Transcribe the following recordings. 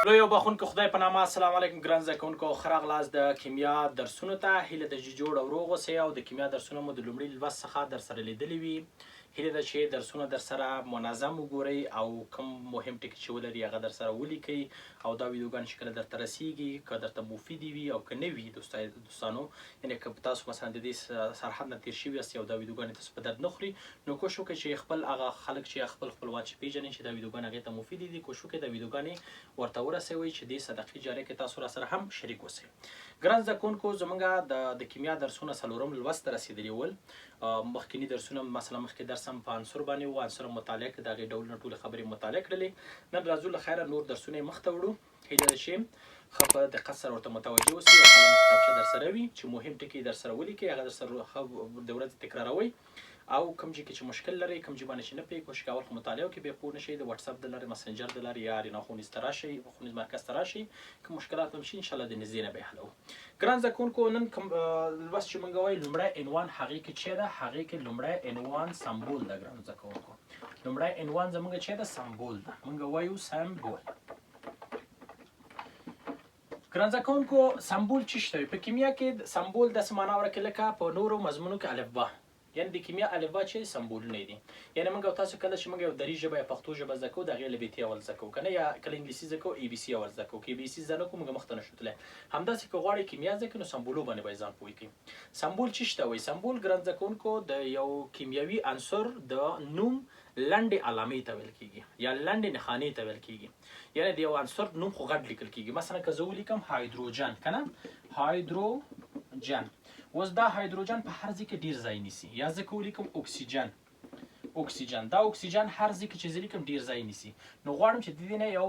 لوی او بخونکو خدای په نامه السلام علیکم ګران زده کوونکو ښه راغلاست د کیمیا درسونو ته. هیله ده چې جوړ او روغ اوسئ او د کیمیا درسونه مو د لومړي لوست څخه در سره لیدلي وي. هیله ده چې درسونه در سره منظم وګورئ او کوم مهم ټکي چې ولري هغه در سره ولیکئ او دا ویډیوګانې چې کله درته رسیږي که درته مفیدې وي او که نه وي دوستانو، یعنې که تاسو مثلا د دې سرحد نه تېر شوي یاست او دا ویډیوګانې تاسو په درد نه خوري، نو کوشش وکړئ چې خپل هغه خلک چې خپل خپلوان چې پېژنئ چې دا ویډیوګانې هغې ته مفیدې دي، کوشش وکړئ دا ویډیوګانې ورته ورسوئ چې دې صدقې جاریه کې تاسو را سره هم شریک اوسئ. ګران زده کوونکو، زموږ د کیمیا درسونه څلورم لوست ته رسېدلي ول. مخکیني درسونه مثلا مخکې درس هم په عنصر باندې و، عنصر مطالعه کړه، د هغې ډولونه ټولې خبرې مطالعه کړلې. نن راځو له خیره نور درسونه یې مخته وړو. هیله ده چې ښه په دقت سره ورته متوجه اوسئ او قلم کتابچه در سره وي چې مهم ټکي در سره ولیکئ، هغه در سره د ورځې تکراروئ او کوم ځای کې چې مشکل لرئ، کوم ځای باندې چې نه پوهېږئ، کوشش کوئ خو مطالعه وکړئ، بیا پوه نه شئ د وټساپ د لارې، مسنجر د لارې یا ارینا ښوونیز ته راشئ، ښوونیز مرکز ته راشئ. که مشکلات هم شي انشاءالله د نږدې نه به یې حلوو. ګران زده کوونکو، نن کوم لوست چې موږ وایو لومړی عنوان هغې کې چې ده، هغې کې لومړی عنوان سمبول ده. ګران زده کوونکو، لومړی عنوان زموږ چې ده سمبول ده. موږ وایو سمبول. ګران زده کوونکو، سمبول څه شی په کیمیا کې سمبول داسې معنا ورکوي لکه په نورو مضمونو کې الفبا، یعنې د کیمیا الفبا چې سمبولونه دي. یعنې موږ او تاسو کله چې موږ یو دري ژبه یا پښتو ژبه زده کوو د هغې الفبې اول زده کوو که نه، یا کله انګلیسي زده کوو ABC اول زده کوو. که ABC زده نه کوو موږ مخته نه شو تللی. همداسې که غواړئ کیمیا زده کړئ نو سمبولو باندې باید ځان پوه کړئ. سمبول څه شی ته وایي؟ سمبول ګران زده کوونکو د یو کیمیاوي عنصر د نوم لنډې علامې ته ویل کېږي یا لنډې نښانې ته ویل کېږي. یعنې د یو عنصر نوم خو غټ لیکل کېږي. مثلا که زه ولیکم هایدروجن که نه، هایدروجن، اوس دا هایدروجن په هر ځای کې ډېر ځای نیسي. یا زه که ولیکم اکسیجن، اکسیجن، دا اکسیجن هر ځای کې چې زه لیکم ډېر ځای نیسي. نو غواړم چې د دې نه یو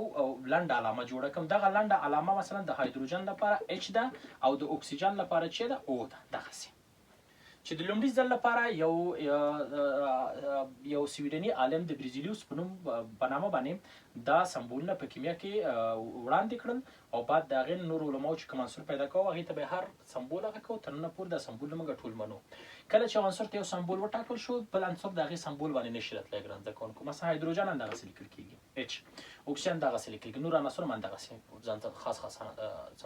لنډه علامه جوړه کړم. دغه لنډه علامه مثلا د هایدروجن لپاره H ده او د اکسیجن لپاره چې ده O ده. دغسې چې د لومړي ځل لپاره یو سویډني عالم د بریزیلیوس په نامه باندې دا سمبولونه په کیمیا کې وړاندې کړل او بعد د هغې نور علماو چې کوم عنصر پیدا کوو هغې ته به هر سمبول هغه کوو. تر ننه پورې دا سمبولونه موږ ټول منو. کله چې عنصر ته یو سمبول وټاکل شو بل عنصر د هغې سمبول باندې نشي راتلی. ګران زده کوونکو، مثلا هایدروجن هم دغسې لیکل کېږي H، اکسیجن دغسې لیکل کېږي، نور عناصر هم همدغسې ځان ته خاص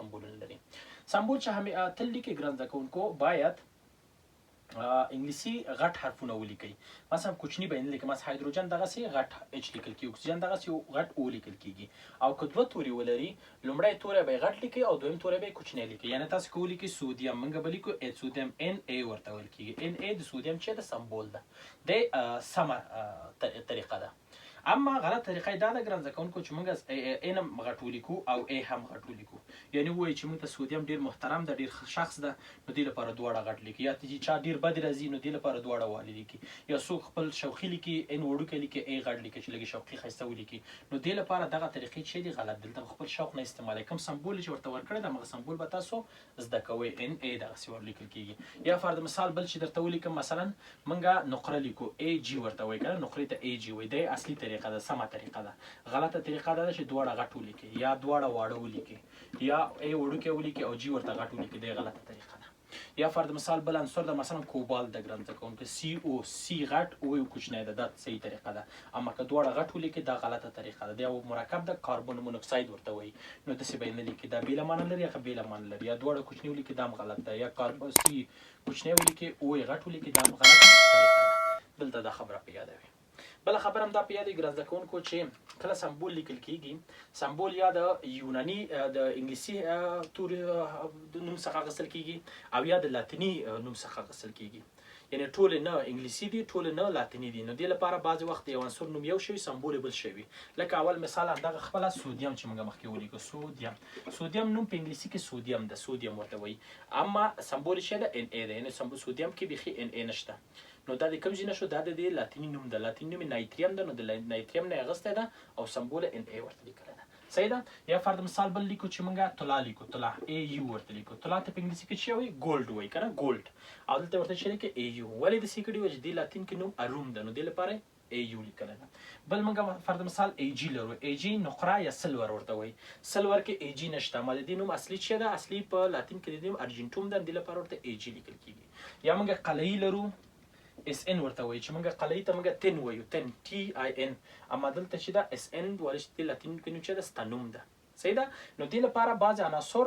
سمبولونه لري. سمبول چې تل لیکي ګران زده کوونکو باید انګلیسي غټ حرفونه ولیکئ. مثلا کوچني به یې نه لیکئ. مثلا هایدروجن دغسې غټ H لیکل کېږي، اکسیجن دغسې غټ O لیکل کېږي. او که دوه توري ولري لومړی توری به یې غټ لیکئ او دویم توری به یې کوچنی لیکئ. یعنې تاسو که ولیکئ سودیم، موږ به لیکو سودیم Na ورته ویل کېږي. Na د سودیم چې د سمبول ده، د سمه طریقه ده. اما غلط طریقه یې دا ده ګران زده کوونکو چې موږ N هم غټ ولیکو او A هم غټ ولیکو. یعنې ووایي چې موږ ته سودیم ډېر محترم ده، ډېر ښه شخص ده، نو دې لپاره دواړه غټ لیکي. یا چې چا ډېر بد راځي نو دې لپاره دواړه والي لیکي. یا څوک خپل شوخي لیکي N وړوکی لیکي A غټ لیکي چې لږې شوقي ښایسته ولیکي. نو دې لپاره دغه طریقې چې دي غلط دي. دلته خپل شوق نه استعمالوئ. کوم سمبول چې ورته ورکړی د همغه سمبول به تاسو زده کوئ. Na دغسې ورلیکل کېږي. یا فرض مثال بل چې درته ولیکم، مثلا موږ نقره لیکو AG ورته وایي که نه، نقرې ته AG وایي. دی اصلي طریقه ده، سمه طریقه ده. غلطه طریقه دا ده چې دواړه غټ ولیکي یا دواړه واړه ولیکي یا A وړوکی ولیکي او G ورته غټ ولیکي. دی غلطه طریقه ده. یا فرض مثال بل عنصر ده، مثلا کوبالت ده ګران زده کوونکو، CO، C غټ O کوچنی ده. دا صحیح طریقه ده. اما که دواړه غټ ولیکي دا غلطه طریقه ده. دا یو مرکب ده، کاربن مونوکساید ورته وایي. نو داسې به یې نه لیکي. دا بېله معنی لري هغه بېله معنی لري. یا دواړه کوچني ولیکي دا هم غلط ده. یا C کوچنی ولیکي O یې غټ ولیکي دا هم غلطه طریقه ده. دلته دا خبره په یاده وي. بله خبره هم دا په یاد وي ګران زده کوونکو چې کله سمبول لیکل کېږي، سمبول یا د یوناني د انګلیسي نوم څخه اخیستل کېږي او یا د لاتیني نوم څخه اخیستل کېږي. یعنې ټولې نه انګلیسي دي، ټولې نه لاتیني دي. نو دې لپاره بعضې وخت یو عنصر نوم یو شوي، سمبول یې بل شوي. لکه اول مثال همدغه خپله سودیم چې موږ مخکې ولیکو، سودیم نوم په انګلیسي کې سودیم ده، سودیم ورته وایي. اما سمبول یې ده Na ده. یعنې سودیم کې بیخي Na نشته. نو دا د کوم ځای نه شو؟ دا د دې لاتیني نوم ده. لاتیني نوم یې نایتریم ده. نو د نایتریم نه یې اخیستی ده او سمبول یې Na ورته لیکلی ده. صحیح ده. یا فرض مثال بل لیکو چې موږ طلا لیکو، طلا AU ورته لیکو. طلا ته په انګلیسي کې چې وایي ګولډ وایي که نه، ګولډ. او دلته ورته چې لیکي AU. ولې داسې کړي وایي چې دې لاتین کې نوم اروم ده، نو دې لپاره AU لیکلی ده. بل موږ فرض مثال AG لرو. AG نقره یا سلور ورته وایي. سلور کې AG نشته. ما د دې نوم اصلي چې ده، اصلي په لاتین کې د دې نوم ارجنټوم ده، دې لپاره ورته AG لیکل کېږي. یا موږ قلعي لرو، SN ورته وایي چې موږ قلعي ته موږ تن وایو، تن TIN. اما دلته چې ده SN ولې چې د لاتین کې نوم چې ده ستا نوم ده. صحیح ده. نو دې لپاره بعضې عناصر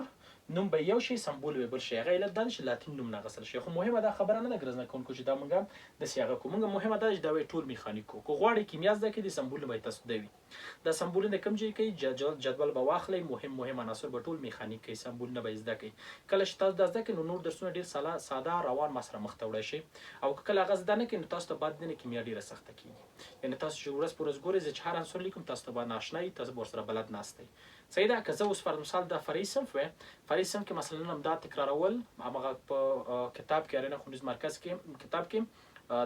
نوم به یو شي سمبول به بل شي، هغه علت دا ده چې لاتین نوم نه اخیستل شي. خو مهمه دا خبره نه ده ګرځنده کوونکو چې دا موږ هم داسې هغه کوو. موږ مهمه دا ده چې دا ټول میخانیک کوو. که غواړئ کیمیا زده کړئ د سمبولونه به یې تاسو زده وي. دا سمبولونه کوم ځای کوي جدول به واخلئ، مهم عناصر به ټول میخانیک کوي، سمبولونه به یې زده کوئ. کله چې تاسو دا زده کړئ نو نور درسونه ډېر ساده روان ما سره مخ ته وړی شي. او که کله هغه زده نه کړئ نو تاسو ته بعد نه کیمیا ډېره سخته کېږي. یعنې تاسو چې ورځ په ورځ ګورئ زه چې هر عنصر لیکم تاسو ته به ناشنا یي، تاسو به ورسره بلد ناست یئ. صحیح ده. که زه اوس فرض مثال د فرعي صنف وی، فرعي صنف کې مثلا هم دا تکرارول همغه په کتاب کې اړینه ښوونیز مرکز کې کتاب کې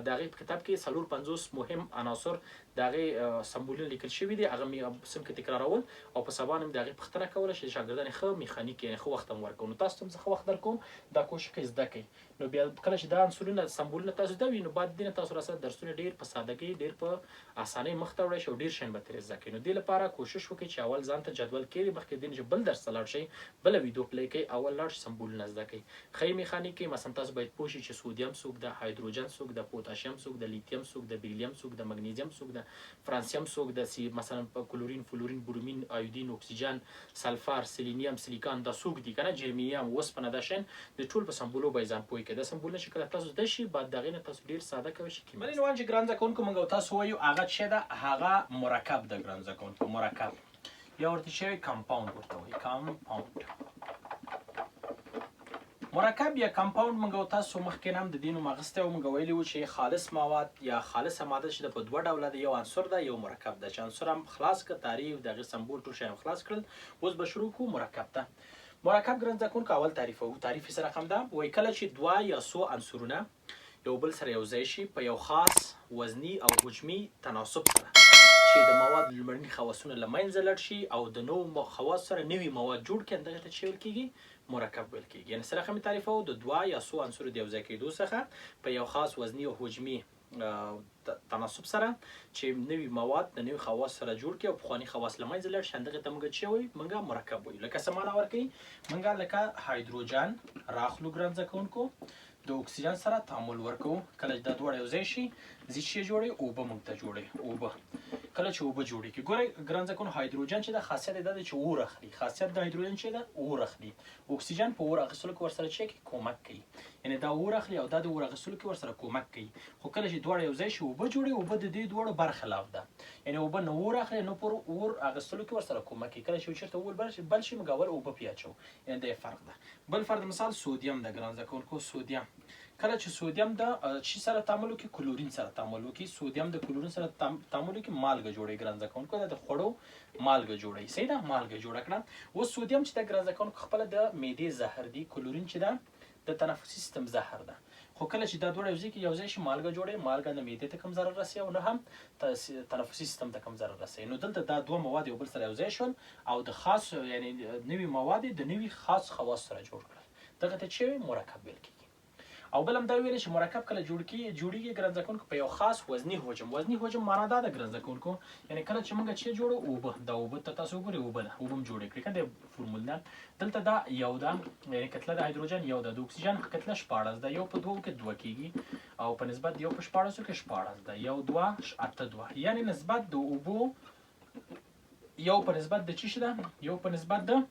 د هغې په کتاب کې 450 مهم عناصر د هغې سمبولونه لیکل شوي دي، هغه مې صنف کې تکرارول او په سبا نه مې د هغې پوښتنه کوله چې شاګردان یې ښه میخانیک یعنې ښه وخت هم ورکوو. نو تاسو ته هم زه ښه وخت درکوم، دا کوشش کوئ زده کړئ. نو بیا کله چې دا عنصرونه سمبولونه تاسو زده وي نو بعد دې نه تاسو راسره درسونه ډېر په سادګۍ ډېر په اسانۍ مخ ته وړی شي او ډېر شیان به ترې زده کړئ. نو دې لپاره کوشش وکړئ چې اول ځان ته جدول کښېږدئ، مخکې دې نه چې بل درس ته لاړ شئ، بله ویډیو پلی کړئ، اول لاړ شئ سمبولونه زده کړئ. ښه میخانیک کې مثلا تاسو باید پوه شئ چې سودیم څوک ده، هایدروجن څوک ده، پوتاشیم څوک ده، لیتیم څوک ده، بیریلیم څوک ده، مګنیزیم څوک ده، فرانسیم څوک ده، مثلا کلورین، فلورین، برومین، ایودین، اکسیجن، سلفر، سلینیم، سیلیکان دا څوک دي که نه، جرمینیم، اوسپنه دا شیان د ټول په سمبولو به یې ځان پوه کړئ. دا سمبولونه چې کله تاسو زده شي بعد د هغې نه تاسو ډېر ساده کولی شئ کیمیا. بلې عنوان چې ګران زده کوونکو موږ او تاسو وایو هغه څه ده، هغه مرکب ده. ګران زده کوونکو مرکب یا ورته چې کمپاوند ورته وایي، کمپاوند. مرکب یا کمپاوند موږ او تاسو مخکې هم د دې نوم اخیستی او موږ ویلي وو چې خالص مواد یا خالصه ماده چې ده په دوه ډوله ده، یو عنصر ده یو مرکب ده. چې عنصر هم خلاص کړه، تعریف د هغې سمبول ټول شیان خلاص کړل، اوس به شروع کړو مرکب ته. مرکب ګران زده کوونکو اول تعریفوو. تعریف یې څه رقم ده؟ وایي کله چې دوه یا څو عنصرونه یو بل سره یو ځای شي په یو خاص وزني او حجمي تناسب سره چې د مواد لومړني خواصونه له منځه لاړ شي او د نوو خواص سره نوي مواد جوړ کړي، دغې ته څه ویل کېږي؟ مرکب ویل کېږي. یعنې څه رقم یې تعریفوو؟ د دوه یا څو عنصرو د یو ځای کېدو څخه په یو خاص وزني او حجمي تناسب سره چې نوي مواد د نوي خواص سره جوړ کړي او پخواني خواص له منځه لاړ شي، همدغې ته موږ څه وایو؟ موږ مرکب وایو. لکه څه معنا ورکوي؟ موږ لکه هایدروجن راخلو ګران زده کوونکو، د اکسیجن سره تعامل ورکوو. کله چې دا دواړه یو ځای شي څه جوړوي؟ اوبه موږ ته جوړوي. اوبه کله چې اوبه جوړېږي، ګورئ ګران زده کوونکو هایدروجن چې ده خاصیت یې دا دی چې اور اخلي. خاصیت د هایدروجن چې ده اور اخلي. اکسیجن په اور اخیستلو کې ورسره څه کوي؟ کومک کوي. یعنې دا اور اخلي او دا د اور اخیستلو کې ورسره کومک کوي. خو کله چې دواړه یو ځای شي اوبه جوړوي، اوبه د دې دواړو برخلاف ده. یعنې اوبه نه اور اخلي نه پر اور اخیستلو کې ورسره کومک کوي. کله چې چېرته اور بل شي موږ اول اوبه پرې اچوو. یعنې دا یې فرق ده. بل فرض مثال سودیم ده ګران زده کوونکو. سودیم کله چې سودیم د چی سره تعامل وکړي؟ کلورین سره تعامل وکړي. سودیم د کلورین سره تعامل وکړي مالګه جوړوي ګران زده کوونکو. دا د خوړو مالګه جوړوي. صحیح ده، مالګه جوړه کړه. اوس سودیم چې ده ګران زده کوونکو خپله د معدې زهر دی، کلورین چې ده د تنفسي سیستم زهر ده. خو کله چې دا دواړه یو ځای شي مالګه جوړوي. مالګه نه معدې ته کم ضرر رسوي او نه هم تنفسي سیستم ته کم ضرر رسوي. نو دلته دا دوه مواد یو بل سره یو ځای شول او د خاص یعنې نوي مواد د نوي خاص خواص سره جوړ کړل، دغه ته څه مرکب ویل کېږي. او بل هم دا ویل چې مرکب کله جوړیږي ګران زده کوونکو په یو خاص وزني حجم. وزني حجم معنا دا ده ګران زده کوونکو، یعنې کله چې موږ چې جوړو اوبه، دا اوبه ته تاسو وګورئ اوبه ده، اوبه هم جوړې کړئ که د فورمول ده. دلته دا یو ده، یعنې کتله د هایدروجن یو ده، د اکسیجن کتله 14 ده. یو په دوو کې 2 کېږي او په نسبت یو په 14 کې 14 ده. یو 2 8 2، یعنې نسبت د اوبو یو په نسبت د څه شي ده؟ یو په نسبت د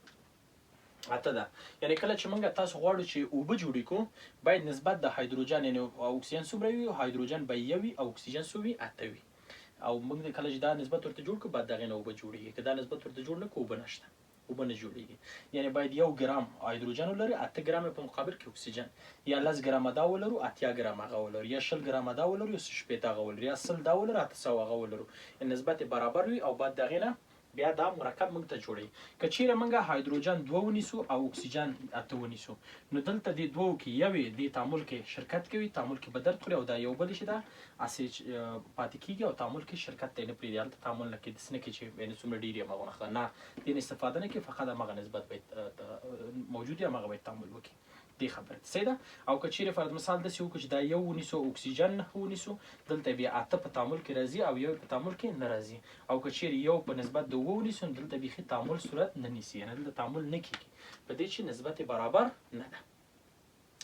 8 ده. یعنې کله چې موږ تاسو غواړو چې اوبه جوړې کړو باید نسبت د هایدروجن یعنې اکسیجن څومره وي؟ هایدروجن به 1 وي او اکسیجن څو وي؟ 8 وي. او موږ کله چې دا نسبت ورته جوړ کړو بعد د هغې نه اوبه جوړېږي. که دا نسبت ورته جوړ نه کړو اوبه نشته، اوبه نه جوړېږي. یعنې باید 1 ګرام هایدروجن ولري، 8 ګرام په مقابل کې اکسیجن، یا 10 ګرامه دا ولرو 80 ګرامه هغه ولرو، یا 20 ګرامه دا ولرو 180 هغه ولرو، یا 100 دا ولرو 800 هغه ولرو. نسبت برابر وي او بعد د هغې نه بیا دا مرکب موږ ته جوړوي. که چیرې موږ هایدروجن 2 ونیسو او اکسیجن 8 ونیسو نو دلته دې دوو کې یوې دې تعامل کې شرکت کوي، تعامل کې به درد خوري او دا یو بل چې ده هسې پاتې کېږي او تعامل کې شرکت ته یې نه پرېږدي. هلته تعامل نه کوي، داسې نه کوي چې یعنې څومره ډېر یې همغونه ښه نه، دې نه استفاده نه کوي، فقط همغه نسبت باید موجود وي، همغه باید تعامل وکړي. دې خبره صحیح ده. او که چیرې فرض مثال داسې وکړو چې دا 1 ونیسو اکسیجن 9 ونیسو، دلته بیا 8 په تعامل کې راځي او 1 په تعامل کې نه راځي. او که چیرې 1 په نسبت د 2 ونیسو نو دلته بیخي تعامل صورت نه نیسي، یعنې دلته تعامل نه کېږي، په دې چې نسبت برابر نه ده.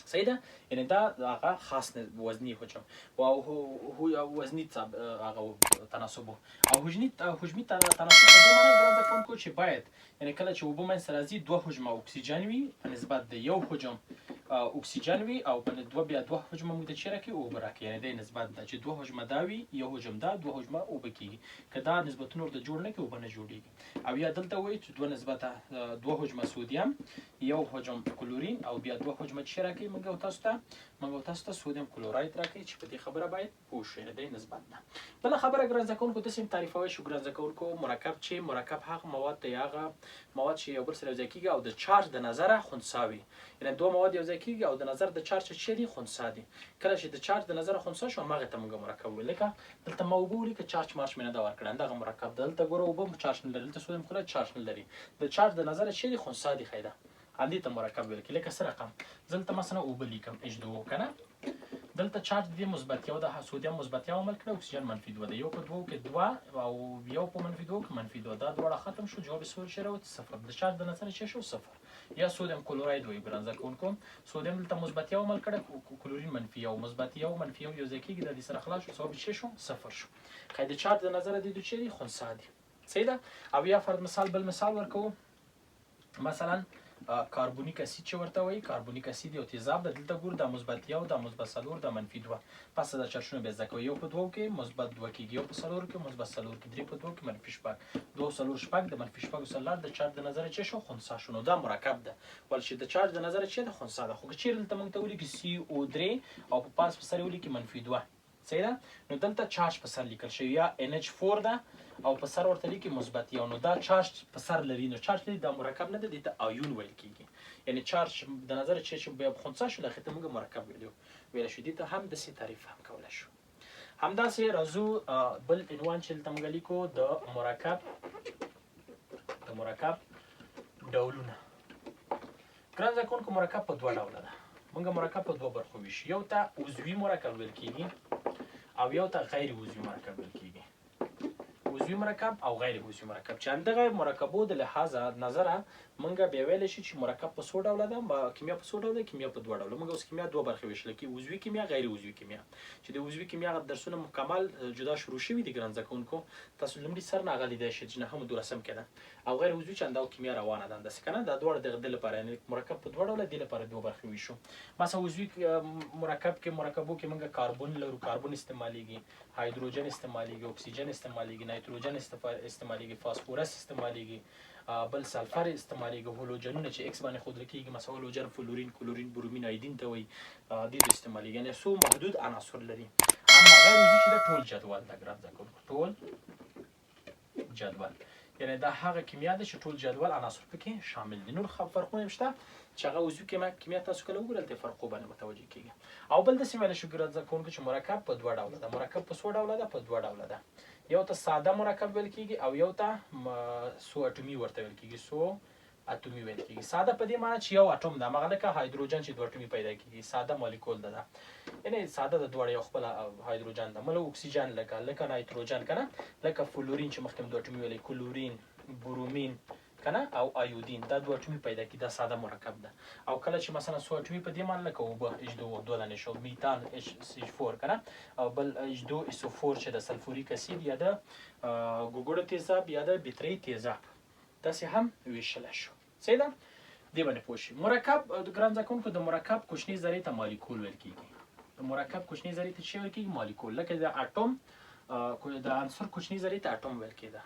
صحیح ده. یعنی دا هغه خاص وزنی حجم و هو وزنی هغه تناسب او حجمي تناسب په دې معنی ګران زده کوونکو چې باید یعنی کله چې اوبه منځته راځي دوه حجمه اکسیجن وي په نسبت د یو حجم اکسیجن وي او په بیا دوه حجمه موږ ته چیرې راکړي اوبه راکړي. یعنی د نسبت ده چې دوه حجمه دا وي یو حجم دا دوه حجمه اوبه کېږي. که دا نسبتونه ورته جوړ نه کړي اوبه نه جوړېږي. او یا دلته وایي چې دوه نسبته دوه حجمه سودیم یو حجم کلورین او بیا دوه حجمه چی راکړي موږ او تاسو ته سودیم کلوراید راکړي چې په دې خبره باید پوه شئ د نسبت نه. بله خبره ګران زده کوونکو داسې تعریفوی شو ګران زده کوونکو مرکب چې مرکب هغه مواد دی هغه مواد چې یو بل سره یوځای کېږي او د چارج د نظره خنثی وي. یعنی دوه مواد یوځای کېږي او د نظر د چارج چې دی خنثی دي. کله چې د چارج د نظره خنثی شو هغه ته موږ مرکب ویل. لکه دلته ما اوبه ولیکه چارج مارچ مې نه ده ورکړی دغه مرکب دلته ګوره اوبه چارج نه لري دلته سودیم کلوراید چارج نه لري د چارج د نظره چې دی خنثی دي ښایده همدې ته مرکب ویل کېږي. لکه څه رقم دلته مثلا اوبه لیکم H2O کنه دلته چارج د مثبت یو د سودیم مثبت یو عمل کړی اکسیجن منفي 2 د یو په دوه کې 2 او یو په منفي 2 کې منفي 2 دا دواړه ختم شو جواب صفر شي راوځي صفر د چارج د نظر چې شو صفر. یا سودیم کلوراید وایي ګران زده کوونکو سودیم دلته مثبت یو عمل کړی کلورین منفي یو مثبت یو منفي یو یوځای کېږي د دې سره خلاص شو جواب چې شو صفر شو. د چارج د نظر د دوی چیرې خنثی دي. صحیح ده. او یا فرض مثال بل مثال ورکوو مثلا کاربونیک اسید چې ورته وایي کاربونیک اسید یو تیزاب ده دلته ګور د مثبت یو د مثبت څلور د منفي 2 پس د چارجونه بیا زده کوئ یو په 2 کې مثبت 2 کېږي یو په 4 کې مثبت 4 کې 3 په 2 کې منفي 6 2 4 6 د منفي 6 سره د چارج د نظر چې شو خنثی شو نو دا مرکب ده ول چې د چارج د نظر چې د خنثی ده. خو چیرې دلته موږ ته ولیکي CO3 او په پاس په سر ولیکي منفي 2 صحیح ده. نو دلته چارج په سر لیکل شوی یا NH4 ده او په سر ورته لیکي مثبت یو نو دا چارج په سر لري نو چارج لري دا مرکب نه ده دې ته آیون ویل کېږي. یعنی چارج د نظر چې بیا خنثی شو دغې ته موږ مرکب ویلی شو. دې ته هم داسې تعریف هم کولی شو. همداسې راځو بل عنوان چې دلته موږ لیکو د مرکب ډولونه. ګران زده کوونکو مرکب په دوه ډوله ده. موږ مرکب په دوه برخو ویشو یو ته عضوي مرکب ویل کېږي او یو ته غیر عضوي مرکب ویل کېږي. عضوي مرکب او غیر عضوي مرکب چې همدغه مرکبو د لحاظه نظره موږ بیا ویلی شو چې مرکب په څو ډوله ده کیمیا په څو ډوله کیمیا په دوه ډوله. موږ اوس کیمیا دوه برخې ویشله کې عضوي کیمیا غیر عضوي کیمیا چې د عضوي کیمیا درسونه مکمل جدا شروع شوي دي ګران زده کوونکو تاسو لومړي سر نه هغه لیدی شئ چې نهم دولسم کې ده او غیر عضوي چې همدا کیمیا روانه ده همداسې که نه دا دواړه د دې لپاره یعنې مرکب په دوه ډوله دې لپاره دوه برخې ویشو. مثلا عضوي مرکبو کې موږ کاربن لرو کاربن استعمالیږي هایدروجن استعمالیږي اکسیجن استعمالیږي نایتروجن استعمالیږي فاسفورس استعمالیږي بل سلفر استعمالیږي هالوجنونه چې ایکس باندې ښودل کېږي مثلا هالوجن فلورین کلورین برومین آیودین ته وایي دې استعمالیږي یعنې څو محدود عناصر لري. اما غیر عضوي چې ده ټول جدول ده ګران زده کوونکو ټول جدول یعنی دا هغه کیمیا ده چې ټول جدول عناصر پکې شامل دي. نور فرقونه هم شته چې هغه عضوي کیمیا تاسو کله وګورئ دلته فرقو باندې متوجه کېږي. او بل داسې ویلی شو ګران زده کوونکو چې مرکب په دوه ډوله ده. مرکب په څو ډوله ده په دوه ډوله ده. یو ته ساده مرکب ویل کېږي او یو ته سو اټومي ورته ویل کېږي سو اټومي ویل کېږي. ساده په دې معنی چې یو اټوم ده هماغه لکه هایدروجن چې دوه اټومي پیدا کېږي ساده مالیکول ده یعنې ساده د دواړه یو خپله هایدروجن ده مله اکسیجن لکه نایتروجن که نه لکه فلورین چې مخکې دوه اټومي ویلی کلورین برومین که نه او آیودین دا دوه اټومي پیدا کېږي دا ساده مرکب ده. او کله چې مثلا سو اټومي په دې معنی لکه اوبه H2O دوه دانې شو میتان H4 که نه او بل H2SO4 چې د سلفوریک اسید یا د ګوګړو تیزاب یا د بطري تیزاب داسې هم ویشلی شو. صحیح ده. دې باندې پوه شئ. مرکب ګران زده کوونکو د مرکب کوچنۍ ذرې ته مالیکول ویل کېږي. د مرکب کوچنۍ ذرې ته څه ویل کېږي مالیکول. لکه د اټوم د عنصر کوچنۍ ذرې ته اټوم ویل کېده.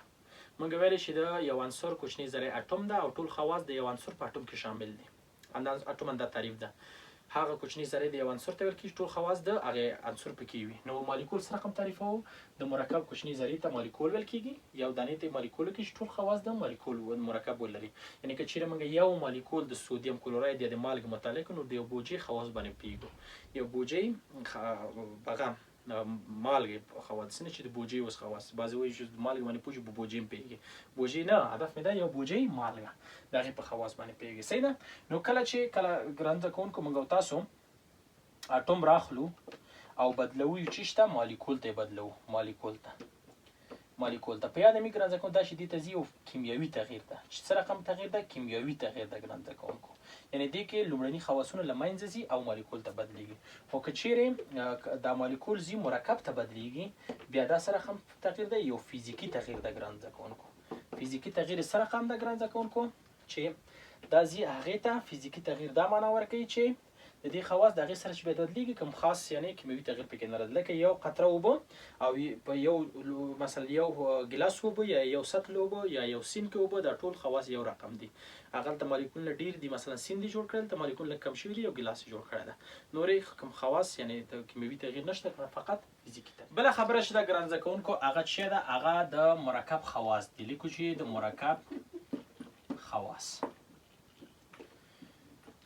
موږ ویلی چې د یو عنصر کوچنۍ ذرې اټوم ده او ټول خواص د یو عنصر په اټوم کې شامل دي. اټوم همدا تعریف ده هغه کوچنۍ ذرې د یو عنصر ته ویل کېږي ټول خواص د هغې عنصر پکې وي. نو مالیکول څه رقم تعریفوو د مرکب کوچنۍ ذرې ته مالیکول ویل کېږي یو دانې ته مالیکول ویل کېږي چې ټول خواص د مالیکول مرکب ولري. یعنې که چیرې موږ یو مالیکول د سودیم کلوراید یا د مالګې مطالعه کړو نو د یو بوجۍ خواص باندې پوهېږو. یو بوجۍ بغم مالګې خواص نه چې د بوجۍ اوس خواص بعضې وایي چې د مالګې باندې پوهېږي په بوجۍ هم پوهېږي بوجۍ نه هدف مې دا یو بوجۍ مالګه د هغې په خواص باندې پوهېږي. صحیح ده. نو کله ګران زده کوونکو موږ او تاسو اټوم راخلو او بدلوو یو چیز ته مالیکول ته یې بدلوو مالیکول ته په یاده مې ګران زده کوونکو دا چې دې ته ځي یو کیمیاوي تغییر ده چې څه رقم تغییر ده کیمیاوي تغییر ده ګران زده کوونکو یعنی دې کې لومړني خواصونه له منځه ځي او مالیکول ته بدلیږي. خو که چیرې دا مالیکول ځي مرکب ته بدلیږي بیا دا سره هم تغییر دی، یو فزیکي تغییر د ګران زده کوونکو. فزیکي تغییر سره هم د ګران زده کوونکو چې دا ځي هغې ته فزیکي تغییر دا معنا ورکوي چې د دې خواص د هغې سره چې بیا بدلیږي کوم خاص یعنی کیمیاوي تغییر پکې نه راځي. لکه یو قطره اوبه او په یو مثلا یو ګیلاس اوبه یا یو سطل اوبه یا یو سین کې اوبه، دا ټول خواص یو رقم دي. هغلته مالیکولونه ډېر دي، مثلا سین دي جوړ کړل، ته مالیکولونه کم شوي دي، یو ګیلاس جوړ کړی ده. نورې کوم خواص یعنی د کیمیاوي تغییر نشته، فقط فزیکي تغییر. بله خبره چې د ګران زده کوونکو هغه څه ده، هغه د مرکب خواص دي. لیکو چې د مرکب خواص.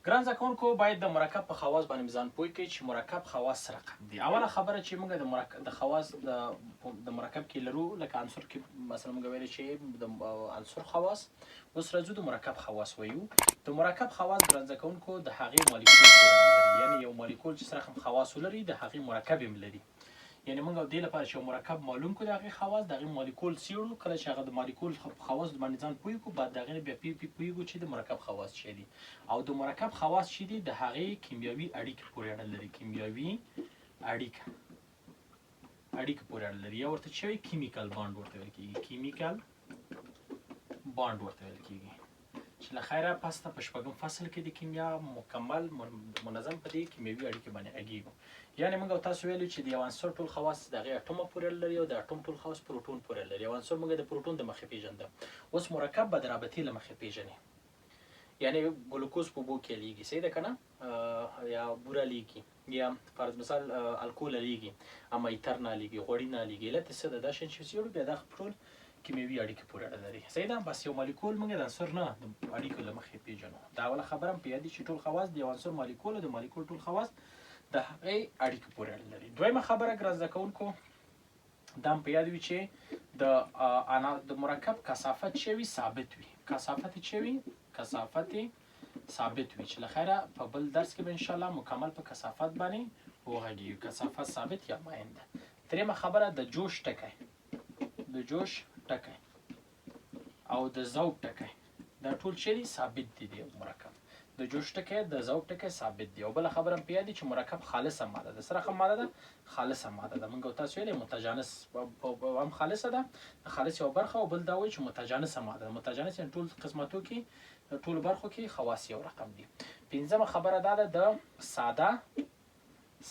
ګران زده کوونکو باید د مرکب په خواص باندې ځان پوه کړئ چې مرکب خواص څه رقم دي. اوله خبره چې موږ د خواص د مرکب کې لرو، لکه عنصر کې مثلا موږ ویل چې د عنصر خواص، اوس راځو د مرکب خواص وایو. د مرکب خواص ګران زده کوونکو د هغې مالیکول پورې لري، یعنی یو مالیکول چې سره هم خواص ولري د هغې مرکب هم لري. یعنی موږ دې لپاره چې یو مرکب معلوم کړو د هغې خواص، د هغې مالیکول څېړو. کله چې هغه د مالیکول خواص باندې ځان پوه کړو، بعد د هغې نه بیا پوهېږو چې د مرکب خواص څه دي. او د مرکب خواص چې دي د هغې کیمیاوي اړیکې پورې اړه لري. کیمیاوي اړیکه پورې اړه لري، یا ورته چې وایي کیمیکل بانډ ورته ویل کېږي. کیمیکل بانډ ورته ویل کېږي چې له خیره پس ته په 6 فصل کې د کیمیا مکمل منظم په دې کیمیاوي اړیکې باندې غږېږو. یعنې موږ تاسو ویلو چې د یو عنصر ټول خواص د هغې اټومه پورې اړه لري، او د اټوم ټول خواص پروټون پورې اړه لري. یو عنصر موږ د پروټون د مخې پېژنده، اوس مرکب به د رابطې له مخې پېژني. یعنې ګلوکوز په اوبو کې لیږي، صحیح ده که نه، یا بوره لیږي، یا فرض مثال الکول لیږي، اما ایتر نه لیږي، غوړي نه لیږي. علت یې څه ده؟ دا شیان چې څېړو بیا دا ټول کیمیاوي اړیکې پورې اړه لري، صحیح ده. بس یو مالیکول موږ د عنصر نه د اړیکو له مخې پېژنو. دا اوله خبره هم په یاد چې ټول خواص د یو عنصر مالیکول او د مالیکول ټول خواص د هغې اړیکو پورې اړه لري. دویمه خبره ګران زده کوونکو دا هم په یاد وي چې د مرکب کثافت چې وي ثابت وي. کثافت چې وي، کثافت ثابت وي، چې له خیره په بل درس کې به انشاءالله مکمل په کثافت باندې وغږېږو. کثافت ثابت یا معین ده. درېیمه خبره د جوش ټکی، د جوش ټکی او د ذوب ټکی، دا ټول چې دي ثابت دي د مرکب. د جوش ټکی، د ذوب ټکی ثابت دي. او بله خبره هم په یاد چې مرکب خالصه ماده ده. څه رقم ماده ده؟ خالصه ماده ده. موږ تاسو ویلې متجانس هم خالصه ده، د خالص یوه برخه، او بل دا وایي چې متجانسه ماده ده. متجانس یعنې ټول قسمتو کې، ټولو برخو کې خواص یو رقم دي. پنځمه خبره دا ده د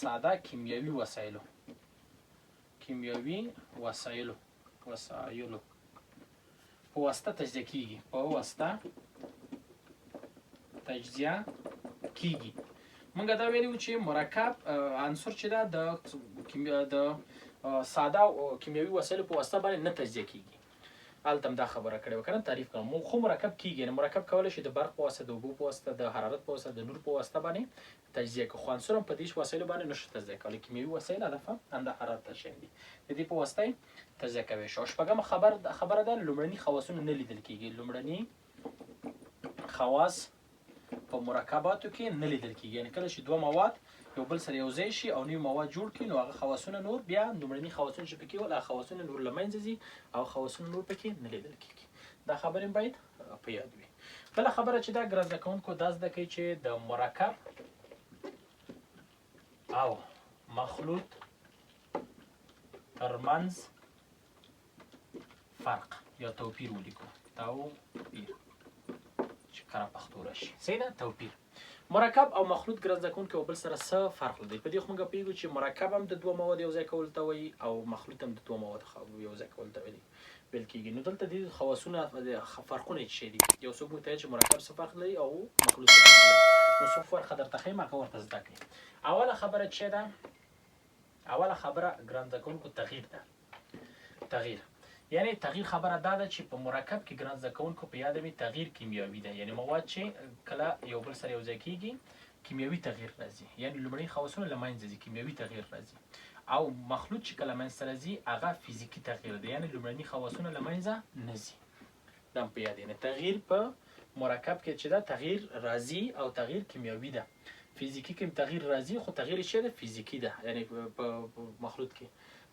ساده کیمیاوي وسایلو، کیمیاوي وسایلو په واسطه تجزیه کېږي، په واسطه تجزیه کېږي. موږ دا ویلي وو چې مرکب عنصر چې ده د ساده کیمیاوي وسایلو په واسطه باندې نه تجزیه کېږي. هلته هم دا خبره کړې وه که نه، تعریف کړم. خو مرکب کېږي، یعنې مرکب کولی شي د برق په واسطه، د اوبو په واسطه، د حرارت په واسطه، د نور په واسطه باندې تجزیه کړي. خو عنصر هم په دې وسایلو باندې نشي تجزیه کولی. کیمیاوي وسایل هدف هم د حرارت شیان دي، د دې په واسطه یې تجزیه کوی شي. او شپږمه خبره ده لومړني خواصونه نه لیدل کېږي. لومړني خواص په مرکباتو کې نه لیدل کېږي. یعنې کله چې دوه مواد یو بل سره یو ځای شي او نوي مواد جوړ کړي، نو هغه خواصونه نور بیا لومړني خواصونه چې پکې ول، هغه خواصونه نور له منځه ځي او خواصونه نور پکې نه لیدل کېږي. دا خبرې باید په یاد وي. بله خبره چې دا ګران زده کوونکو دا زده کوي چې د مرکب او مخلوط ترمنځ فرق یا توپیر ولیکو. توپیر چې کره پښتو راشي، صحیح ده. توپیر مرکب او مخلوط ګران زده کوونکي او بل سره څه فرق لري؟ په دې خو موږ پوهېږو چې مرکب هم د دوه موادو یو ځای کولو ته وایي، او مخلوط هم د دوه موادو یو ځای کولو ته ویل کېږي. نو دلته د خواصونه فرقونه څه شي دي؟ یو څوک موږ ته وایي چې مرکب څه فرق لري او مخلوط څه فرق لري. نو څو فرقه درته ښیم، هغه ورته زده کړئ. اوله خبره چې ده، اوله خبره ګران زده کوونکو تغییر ده. تغییر یعنی تغییر خبره دا ده چې په مرکب کې ګران زده کوونکو په یاد وي تغییر کیمیاوي ده. یعنی مواد چې کله یو بل سره یو ځای کېږي کیمیاوي تغییر راځي، یعنی لومړني خواصونه له منځه ځي، کیمیاوي تغییر راځي. او مخلوط چې کله منځته راځي هغه فزیکي تغییر دی، یعنی لومړني خواصونه له منځه نه ځي. دا هم په یاد. یعنې تغییر په مرکب کې چې ده تغییر راځي او تغییر کیمیاوي ده. فزیکي کې تغییر راځي، خو تغییر چې ده فزیکي ده. یعنی په مخلوط کې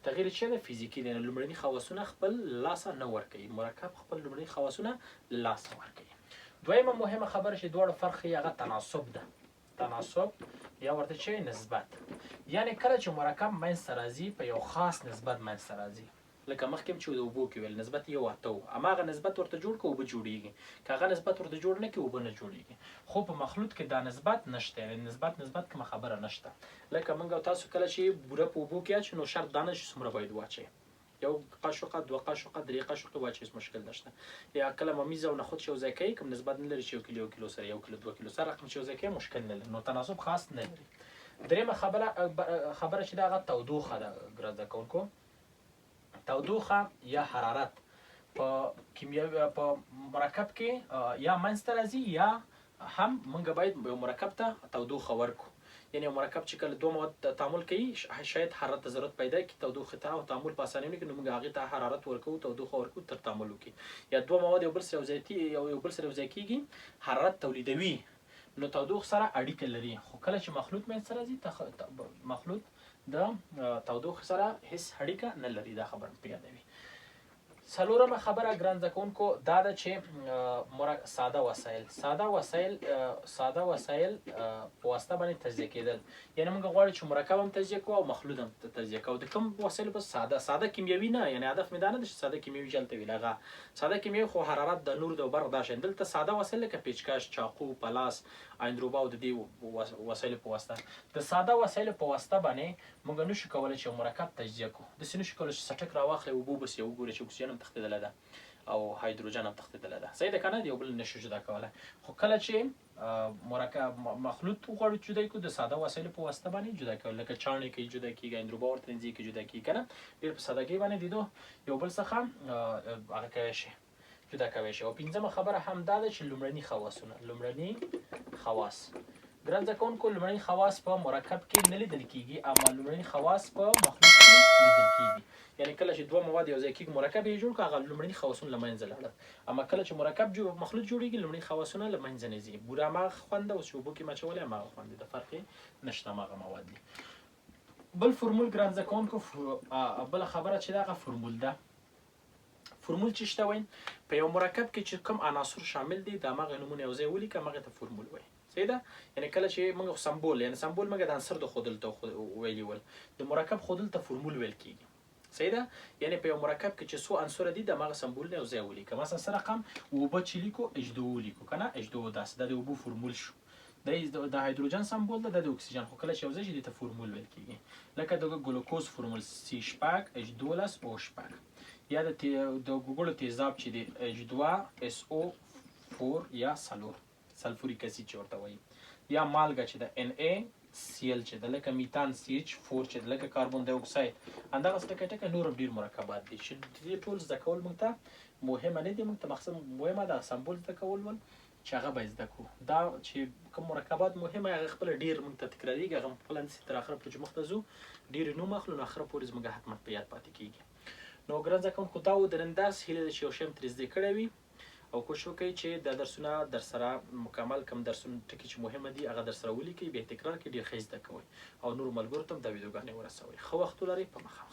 تغییر چې ده فزیکي دی، یعنې لومړني خواصونه خپل لاسه نه ورکوي. مرکب خپل لومړني خواصونه لاسه ورکوي. دویمه مهمه خبره چې دواړو فرق ښیي هغه تناسب ده. تناسب یا ورته چې نسبت، یعنی کله چې مرکب منځته راځي په یو خاص نسبت منځته راځي. لکه مخکې چې د اوبو کې ویل نسبت یو اته و، هماغه نسبت ورته جوړ کړه اوبه جوړېږي، که هغه نسبت ورته جوړ نه کړي اوبه نه جوړېږي. خو په مخلوط کې دا نسبت نشته، یعنی نسبت کومه خبره نشته. لکه موږ او تاسو کله چې بوره په اوبو کې اچو نو شرط دا نه چې څومره باید واچوئ، یو قاشقه، دوه قاشقه، درې قاشقې واچوئ، هېڅ مشکل نشته. یا کله ممیز او نخود چې یو ځای کوئ کوم نسبت نه لري چې 1 کیلو سره 1 کیلو 2 کیلو سره رقم چې یو ځای کوئ مشکل نه لري، نو تناسب خاص نه لري. درېیمه خبره چې دا هغه تودوخه ده ګران زده کوونکو. تودوخه یا حرارت په کیمیاوي په مرکب کې یا منځته راځي یا هم موږ باید یو مرکب ته تودوخه ورکړو. یعنی یو مرکب چې کله دوه مواد تعامل کوي شاید حرارت ته ضرورت پیدا کړي تودوخې ته، او تعامل په اسانۍ نه کړي، نو موږ هغې ته حرارت ورکوو، تودوخه ورکوو تر تعامل وکړي. یا دوه مواد یو بل سره یوځای کېږي حرارت تولیدوي، نو تودوخه سره اړیکه لري. خو کله چې مخلوط منځته راځي مخلوط د تودوخې سره هیڅ اړیکه نه لري. دا خبره په یادوي. څلورمه خبره ګران زده کوونکو دا ده چې ساده وسایل په واسطه باندې تجزیه کېدل. یعنی موږ غواړو چې مرکب هم تجزیه کوو او مخلوط هم تجزیه کوو. د کوم وسایلو په ساده کیمیاوي نه، یعنی هدف مې دا نه ده چې ساده کیمیاوي چلته وي، هغه ساده کیمیاوي خو حرارت د نور د برق دا شی. دلته ساده وسایل لکه پیچکش، چاقو، پلاس، آیندروبه او د دې وسایلو په واسطه. د ساده وسایلو په واسطه باندې موږ نشو کولی چې مرکب تجزیه کوو. داسې نشو کولی چې څټک راواخلئ اوبه وباسئ او وګورئ چې اکسیجن هم تښتېدلی ده او هایدروجن هم تښتېدلی ده. صحیح ده که نه؟ د یو بل نشو جدا کولی. خو کله چې مرکب مخلوط وغواړو جدا کړو د ساده وسایلو په واسطه باندې جدا کوو. لکه چاڼې کې جدا کېږي، آیندروبه ورته نږدې کې جدا کېږي که نه؟ ډېر په سادهګۍ باندې د دوه یو بل څخه هغه کوی شي جدا کوی شي. او پنځمه خبره هم دا ده چې لومړني خواص ګران زده کوونکو لومړني خواص په مرکب کې نه لیدل کېږي، اما لومړني خواص په مخلوط کې لیدل کېږي. یعنی کله چې دوه مواد یو ځای کېږي مرکب یې جوړ کړه هغه لومړني خواصونه له منځه لاړل، اما کله چې مرکب مخلوط جوړېږي لومړني خواصونه له منځه نه ځي. بوره هماغه خوند ده، اوس چې اوبو کې مه اچولې هماغه خوند دی، د فرق یې نشته، هماغه مواد دي. بل فورمول ګران زده کوونکو بله خبره چې ده هغه فورمول ده. فورمول څه شته وایي؟ په یو مرکب کې چې کوم عناصر شامل دي د هماغه نومونه یو ځای ولیکه، هماغې ته فورمول وایي. صحیح ده؟ یعنی کله چې موږ سمبول موږ د عنصر د ښودلو ته ویلي ول، د مرکب ښودلو ته فورمول ویل کېږي. صحیح ده؟ یعنی په یو مرکب کې چې څو عنصره دي د هماغه سمبولونه یو ځای ولیکه. مثلا څه رقم اوبه چې لیکو H2O لیکو که نه، H2O داسې دا د اوبو فورمول شو. د هایدروجن سمبول ده، د اکسیجن. خو کله چې یو ځای شي دې ته فورمول ویل کېږي. لکه د ګلوکوز فورمول C6H12O، یا د ګوګړو تیزاب چې دی H2SO4 یا سلفوریک اسید چې ورته وایي، یا مالګه چې د NaCl چې ده، لکه میتان CH4 چې ده، لکه کاربن ډای اکساید. همدغسې ټکه ټکه نور هم ډېر مرکبات دي چې دې ټول زده کول موږ ته مهمه نه دي. موږ ته مقصد مهمه ده سمبول زده کول ول چې هغه باید زده کړو. دا چې کوم مرکبات مهمه هغه خپله ډېر موږ ته تکرارېږي، هغه خپله همداسې تر اخره پورې چې مخ ته ځو ډېرې نوم اخلو نو اخره پورې زموږ حتما په یاد پاتې کېږي. نو ګران زده کوونکو دا و د نن درس. هیله ده چې یو شی هم ترې زده کړی وي او کوشش وکړئ چې دا درسونه در سره مکمل کوم درسونه ټکي چې مهمه دي هغه در سره ولیکئ، بیا تکرار کړئ، ډېر ښه زده کوئ او نورو ملګرو ته هم دا ویډیوګانې ورسوئ. ښه وخت ولرئ. په مخه.